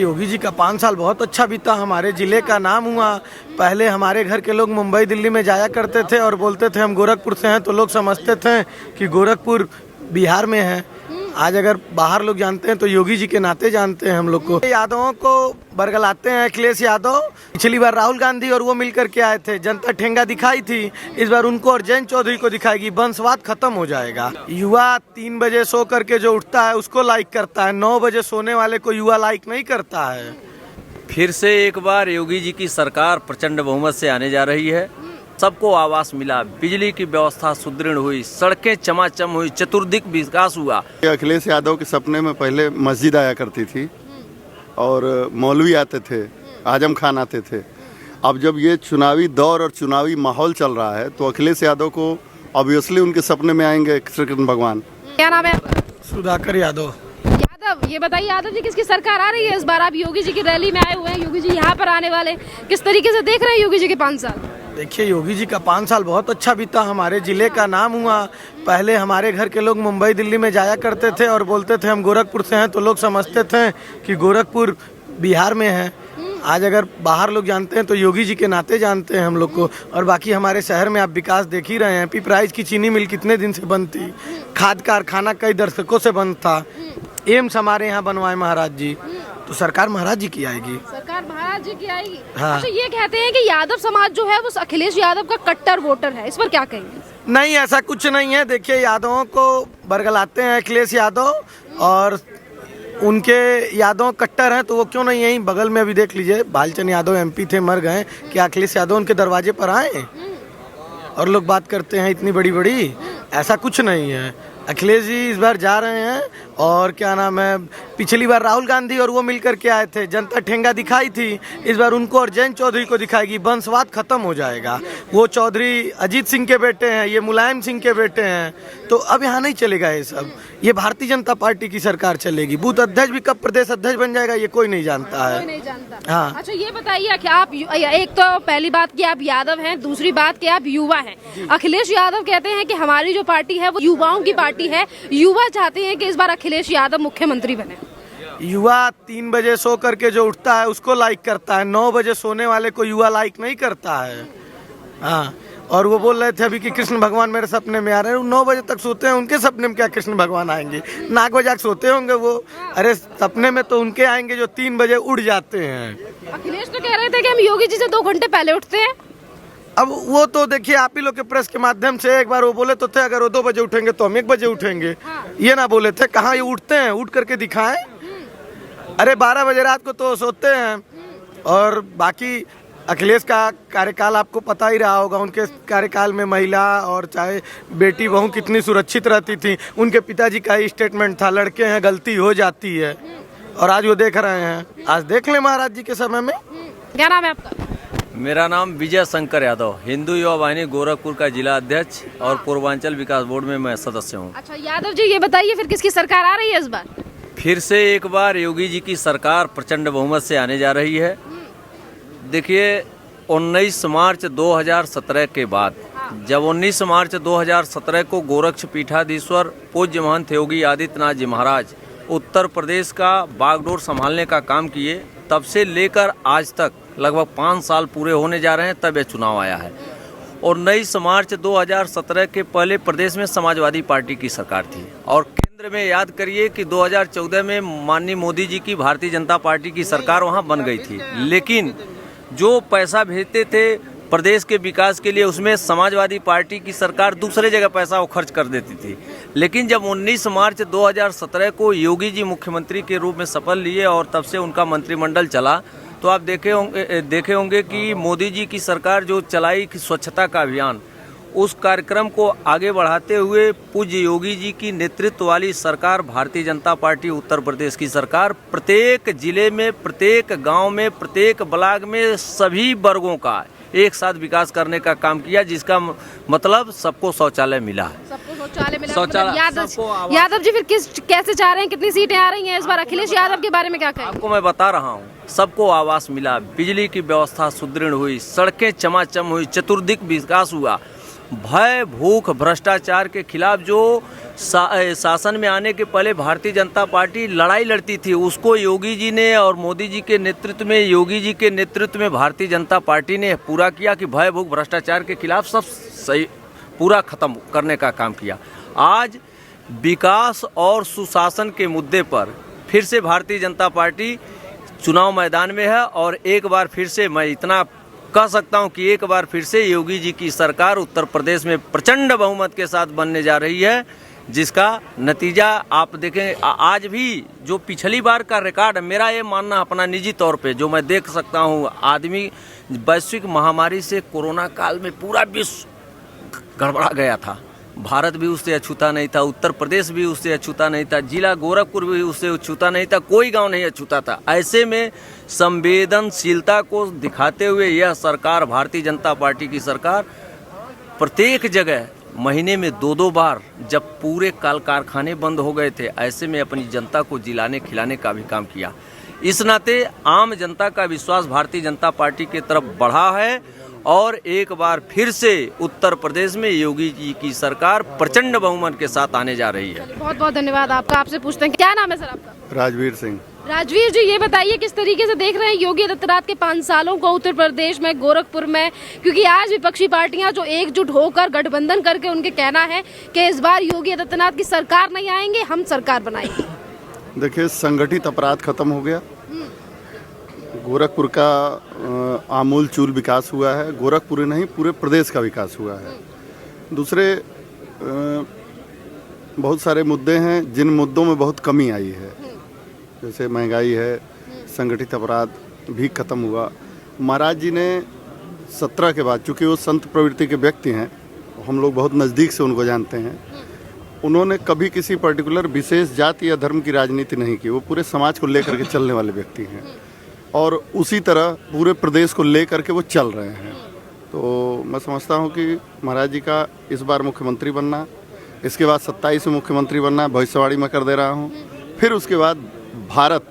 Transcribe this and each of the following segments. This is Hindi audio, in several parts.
योगी जी का 5 साल बहुत अच्छा बीता, हमारे जिले का नाम हुआ। पहले हमारे घर के लोग मुंबई दिल्ली में जाया करते थे और बोलते थे हम गोरखपुर से हैं, तो लोग समझते थे कि गोरखपुर बिहार में है। आज अगर बाहर लोग जानते हैं तो योगी जी के नाते जानते हैं हम लोग को। यादवों को बरगलाते हैं अखिलेश यादव। पिछली बार राहुल गांधी और वो मिलकर के आए थे, जनता ठेंगा दिखाई थी। इस बार उनको और जयंत चौधरी को दिखाएगी, वंशवाद खत्म हो जाएगा। युवा 3 बजे सो करके जो उठता है उसको लाइक करता है, 9 बजे सोने वाले को युवा लाइक नहीं करता है। फिर से एक बार योगी जी की सरकार प्रचंड बहुमत से आने जा रही है। सबको आवास मिला, बिजली की व्यवस्था सुदृढ़ हुई, सड़कें चमाचम हुई, चतुर्दिक विकास हुआ। अखिलेश यादव के सपने में पहले मस्जिद आया करती थी और मौलवी आते थे, आजम खान आते थे। अब जब ये चुनावी दौर और चुनावी माहौल चल रहा है तो अखिलेश यादव को ऑब्वियसली उनके सपने में आएंगे श्री कृष्ण भगवान। क्या नाम है? सुधाकर यादव। ये बताइए यादव जी, किसकी सरकार आ रही है इस बार? आप योगी जी की रैली में आए हुए हैं, योगी जी यहाँ पर आने वाले, किस तरीके से देख रहे हैं योगी जी के 5 साल? देखिए, योगी जी का 5 साल बहुत अच्छा बीता, हमारे जिले का नाम हुआ। पहले हमारे घर के लोग मुंबई दिल्ली में जाया करते थे और बोलते थे हम गोरखपुर से हैं, तो लोग समझते थे कि गोरखपुर बिहार में है। आज अगर बाहर लोग जानते हैं तो योगी जी के नाते जानते हैं हम लोग को। और बाकी हमारे शहर में आप विकास देख ही रहे हैं। पिपराइज की चीनी मिल कितने दिन से बंद थी, खाद कारखाना कई दशकों से बंद था। एम्स हमारे यहाँ बनवाए महाराज जी, तो सरकार महाराज जी की आएगी। सरकार महाराज जी की आएगी। हाँ। अच्छा, ये कहते हैं कि यादव समाज जो है वो अखिलेश यादव का कट्टर वोटर है, इस पर क्या कहेंगे? नहीं, ऐसा कुछ नहीं है। देखिए, यादवों को बरगलाते हैं अखिलेश यादव और उनके यादव कट्टर हैं, तो वो क्यों नहीं यहीं बगल में अभी देख लीजिए, बालचंद यादव MP थे, मर गए। क्या अखिलेश यादव उनके दरवाजे पर आए और लोग बात करते हैं इतनी बड़ी बड़ी? ऐसा कुछ नहीं है। अखिलेश जी इस बार जा रहे हैं और क्या नाम है, पिछली बार राहुल गांधी और वो मिलकर के आए थे, जनता ठेंगा दिखाई थी। इस बार उनको और जयंत चौधरी को दिखाएगी, वंशवाद खत्म हो जाएगा। वो चौधरी अजीत सिंह के बेटे हैं, ये मुलायम सिंह के बेटे हैं, तो अब यहाँ नहीं चलेगा ये सब। ये भारतीय जनता पार्टी की सरकार चलेगी। बूथ अध्यक्ष भी कब प्रदेश अध्यक्ष बन जाएगा ये कोई नहीं जानता है। कोई नहीं जानता। हाँ। अच्छा, ये बताइए कि आप, एक तो पहली बात कि आप यादव हैं, दूसरी बात कि आप युवा हैं। अखिलेश यादव कहते हैं कि हमारी जो पार्टी है वो युवाओं की पार्टी है, युवा चाहते हैं कि इस बार अखिलेश यादव मुख्यमंत्री बने। युवा 3 बजे सो करके जो उठता है उसको लाइक करता है, 9 बजे सोने वाले को युवा लाइक नहीं करता है। हाँ, और वो बोल रहे थे अभी कि कृष्ण भगवान मेरे सपने में आ रहे हैं। 9 बजे तक सोते हैं, उनके सपने में क्या कृष्ण भगवान आएंगे? नाक बजा के सोते होंगे वो। अरे सपने में तो उनके आएंगे जो 3 बजे उड़ जाते हैं। अखिलेश तो कह रहे थे कि हम योगी जी से 2 घंटे पहले उठते हैं। अब वो तो देखिए, आप ही लोग के प्रेस के माध्यम से एक बार वो बोले तो थे अगर वो 2 बजे उठेंगे तो हम 1 बजे उठेंगे। ये ना बोले थे। कहाँ ये उठते हैं? उठ करके दिखाएं। अरे 12 बजे रात को तो सोते हैं। और बाकी अखिलेश का कार्यकाल आपको पता ही रहा होगा। उनके कार्यकाल में महिला और चाहे बेटी बहू कितनी सुरक्षित रहती थी। उनके पिताजी का ही स्टेटमेंट था, लड़के हैं गलती हो जाती है, और आज वो देख रहे हैं। आज देख लें महाराज जी के समय में। क्या नाम है आपका? मेरा नाम विजय शंकर यादव, हिंदू युवा वाहिनी गोरखपुर का जिला अध्यक्ष और पूर्वांचल विकास बोर्ड में मैं सदस्य हूँ। अच्छा यादव जी, ये बताइए फिर किसकी सरकार आ रही है इस बार? फिर से एक बार योगी जी की सरकार प्रचंड बहुमत से आने जा रही है। देखिए, 19 मार्च 2017 के बाद, जब 19 मार्च 2017 को गोरक्ष पीठाधीश्वर पूज्य महंत योगी आदित्यनाथ जी महाराज उत्तर प्रदेश का बागडोर संभालने का काम किए, तब से लेकर आज तक लगभग 5 साल पूरे होने जा रहे हैं, तब यह चुनाव आया है। और 19 मार्च 2017 के पहले प्रदेश में समाजवादी पार्टी की सरकार थी, और केंद्र में याद करिए कि 2014 में माननीय मोदी जी की भारतीय जनता पार्टी की सरकार वहां बन गई थी। लेकिन जो पैसा भेजते थे प्रदेश के विकास के लिए, उसमें समाजवादी पार्टी की सरकार दूसरे जगह पैसा वो खर्च कर देती थी। लेकिन जब 19 मार्च 2017 को योगी जी मुख्यमंत्री के रूप में शपथ लिए और तब से उनका मंत्रिमंडल चला, तो आप देखे होंगे कि मोदी जी की सरकार जो चलाई कि स्वच्छता का अभियान, उस कार्यक्रम को आगे बढ़ाते हुए पूज्य योगी जी की नेतृत्व वाली सरकार, भारतीय जनता पार्टी उत्तर प्रदेश की सरकार, प्रत्येक जिले में, प्रत्येक गांव में, प्रत्येक ब्लॉक में सभी वर्गों का एक साथ विकास करने का काम किया, जिसका मतलब सबको शौचालय मिला है। सबको शौचालय मिला। शौचालय यादव जी फिर कैसे चाह रहे हैं, कितनी सीटें आ रही हैं इस बार? अखिलेश यादव के बारे में क्या कहें? आपको मैं बता रहा हूँ, सबको आवास मिला, बिजली की व्यवस्था सुदृढ़ हुई, सड़कें चमाचम हुई, चतुर्दिक विकास हुआ। भय, भूख, भ्रष्टाचार के खिलाफ जो शासन में आने के पहले भारतीय जनता पार्टी लड़ाई लड़ती थी, उसको योगी जी ने और मोदी जी के नेतृत्व में, योगी जी के नेतृत्व में भारतीय जनता पार्टी ने पूरा किया कि भय भूख भ्रष्टाचार के खिलाफ सब सही पूरा खत्म करने का काम किया। आज विकास और सुशासन के मुद्दे पर फिर से भारतीय जनता पार्टी चुनाव मैदान में है और एक बार फिर से मैं इतना कह सकता हूं कि एक बार फिर से योगी जी की सरकार उत्तर प्रदेश में प्रचंड बहुमत के साथ बनने जा रही है, जिसका नतीजा आप देखें। आज भी जो पिछली बार का रिकॉर्ड, मेरा ये मानना अपना निजी तौर पे जो मैं देख सकता हूं, आदमी वैश्विक महामारी से कोरोना काल में पूरा विश्व गड़बड़ा गया था, भारत भी उससे अछूता नहीं था, उत्तर प्रदेश भी उससे अछूता नहीं था, जिला गोरखपुर भी उससे अछूता नहीं था, कोई गांव नहीं अछूता था। ऐसे में संवेदनशीलता को दिखाते हुए यह सरकार, भारतीय जनता पार्टी की सरकार, प्रत्येक जगह महीने में 2-2 बार, जब पूरे कल कारखाने बंद हो गए थे, ऐसे में अपनी जनता को जिलाने खिलाने का भी काम किया। इस नाते आम जनता का विश्वास भारतीय जनता पार्टी की तरफ बढ़ा है और एक बार फिर से उत्तर प्रदेश में योगी जी की सरकार प्रचंड बहुमत के साथ आने जा रही है। बहुत बहुत धन्यवाद आपका। आपसे पूछते हैं, क्या नाम है सर आपका? राजवीर सिंह। राजवीर जी, ये बताइए किस तरीके से देख रहे हैं योगी आदित्यनाथ के 5 सालों को उत्तर प्रदेश में, गोरखपुर में, क्योंकि आज विपक्षी पार्टियां जो एकजुट होकर गठबंधन करके उनके कहना है कि इस बार योगी आदित्यनाथ की सरकार नहीं आएंगे, हम सरकार बनाएंगे। देखिए, संगठित अपराध खत्म हो गया, गोरखपुर का आमूल चूल विकास हुआ है, गोरखपुर नहीं पूरे प्रदेश का विकास हुआ है। दूसरे बहुत सारे मुद्दे हैं जिन मुद्दों में बहुत कमी आई है, जैसे महंगाई है, संगठित अपराध भी खत्म हुआ। महाराज जी ने 17 के बाद, चूँकि वो संत प्रवृत्ति के व्यक्ति हैं, हम लोग बहुत नज़दीक से उनको जानते हैं, उन्होंने कभी किसी पर्टिकुलर विशेष जाति या धर्म की राजनीति नहीं की, वो पूरे समाज को लेकर के चलने वाले व्यक्ति हैं और उसी तरह पूरे प्रदेश को लेकर के वो चल रहे हैं। तो मैं समझता हूँ कि महाराज जी का इस बार मुख्यमंत्री बनना, इसके बाद 27 में मुख्यमंत्री बनना, भविष्यवाणी मैं कर दे रहा हूँ, फिर उसके बाद भारत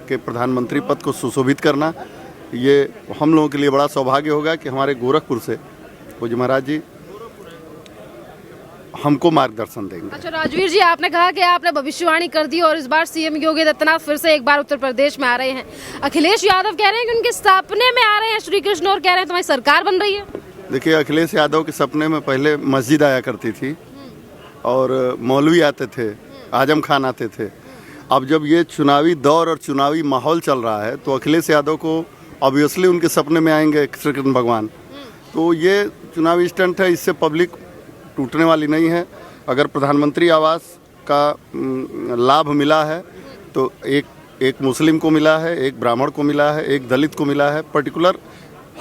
के प्रधानमंत्री पद को सुशोभित करना, ये हम लोगों के लिए बड़ा सौभाग्य होगा कि हमारे गोरखपुर से वो जो महाराज जी हमको मार्गदर्शन देंगे। अच्छा राजवीर जी, आपने कहा कि आपने भविष्यवाणी कर दी और इस बार सीएम योगी आदित्यनाथ फिर से एक बार उत्तर प्रदेश में आ रहे हैं। अखिलेश यादव कह रहे हैं कि उनके सपने में आ रहे हैं श्री कृष्ण और कह रहे हैं तुम्हारी सरकार बन रही है। देखिए, अखिलेश यादव के सपने में पहले मस्जिद आया करती थी और मौलवी आते थे, आजम खान आते थे। अब जब ये चुनावी दौर और चुनावी माहौल चल रहा है तो अखिलेश यादव को ऑब्वियसली उनके सपने में आएंगे श्री कृष्ण भगवान। तो ये चुनावी स्टंट है, इससे पब्लिक टूटने वाली नहीं है। अगर प्रधानमंत्री आवास का लाभ मिला है तो एक मुस्लिम को मिला है, एक ब्राह्मण को मिला है, एक दलित को मिला है, पर्टिकुलर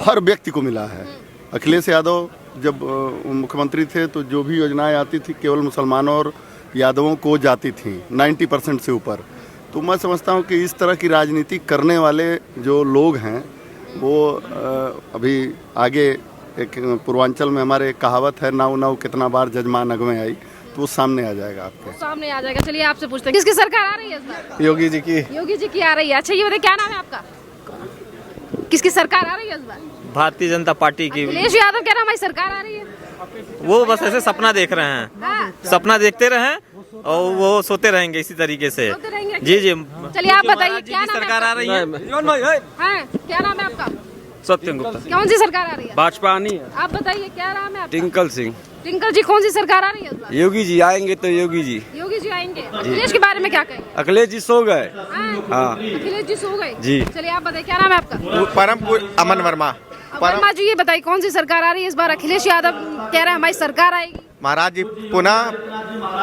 हर व्यक्ति को मिला है। अखिलेश यादव जब मुख्यमंत्री थे तो जो भी योजनाएं आती थी केवल मुसलमानों और यादवों को जाती थी, 90% से ऊपर। तो मैं समझता हूं कि इस तरह की राजनीति करने वाले जो लोग हैं वो अभी आगे, एक पूर्वांचल में हमारे एक कहावत है, नाव नाव कितना बार जजमान अग में आई, तो वो सामने आ जाएगा, आपके सामने आ जाएगा। चलिए आपसे पूछते हैं, किसकी सरकार आ रही है इस बार? योगी जी की। योगी जी की आ रही है। अच्छा ये बताइए, क्या नाम है आपका? किसकी सरकार आ रही है इस बार? भारतीय जनता पार्टी की। अखिलेश यादव कह रहा हमारी सरकार आ रही है। वो बस ऐसे सपना देख रहे हैं, हाँ। सपना देखते रहें और वो सोते रहेंगे इसी तरीके से। सोते रहेंगे? जी जी। चलिए आप बताइए, क्या नाम है सरकार आ रही है। हाँ, क्या नाम है आपका? सत्यम गुप्ता। कौन सी सरकार आ रही है? भाजपा आनी है। आप बताइए, क्या नाम है आपका? टिंकल सिंह। टिंकल जी, कौन सी सरकार आ रही है इस बार? योगी जी आएंगे तो योगी जी। योगी जी आएंगे। अखिलेश के बारे में क्या कहेंगे? अखिलेश जी सो गए। हाँ, अखिलेश जी सो गए। जी। चलिए आप बताइए, क्या नाम है आपका? परमपुर अमन वर्मा। वर्मा जी, ये बताइए कौन सी सरकार आ रही है इस बार? अखिलेश यादव कह रहे हैं हमारी सरकार आएगी। महाराज जी पुनः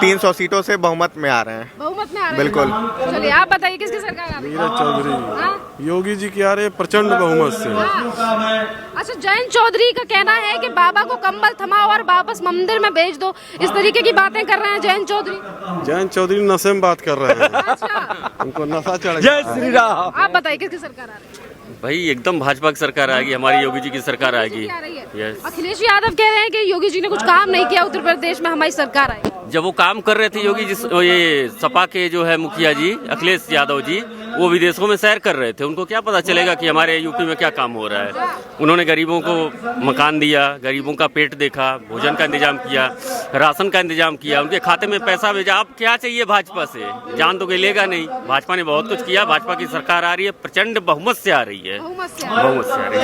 300 सीटों से बहुमत में आ रहे हैं। बहुमत में आ रहे हैं? बिल्कुल। चलिए आप बताइए, किसकी सरकार आ रही है? नीरज चौधरी। हाँ? योगी जी की आ रही है प्रचंड बहुमत से। हाँ। अच्छा, जयंत चौधरी का कहना है कि बाबा को कंबल थमाओ और वापस मंदिर में भेज दो, इस तरीके की बातें कर रहे हैं जयंत चौधरी। जयंत चौधरी नशे में बात कर रहे हैं। अच्छा, उनको नशा चढ़ जय श्री राम। आप बताइए किसकी सरकार आ रही है? भाई एकदम भाजपा की सरकार आएगी, हमारी योगी जी की सरकार आएगी। आ रही है। यस। अखिलेश यादव कह रहे हैं कि योगी जी ने कुछ काम नहीं किया उत्तर प्रदेश में, हमारी सरकार आएगी। जब वो काम कर रहे थे योगी जी, ये सपा के जो है मुखिया जी अखिलेश यादव जी, वो विदेशों में सैर कर रहे थे, उनको क्या पता चलेगा कि हमारे यूपी में क्या काम हो रहा है। उन्होंने गरीबों को मकान दिया, गरीबों का पेट देखा, भोजन का इंतजाम किया, राशन का इंतजाम किया, उनके खाते में पैसा भेजा। अब क्या चाहिए भाजपा से? जान तो कोई लेगा नहीं। भाजपा ने बहुत कुछ किया, भाजपा की सरकार आ रही है, प्रचंड बहुमत से आ रही है, बहुमत से आ रही है।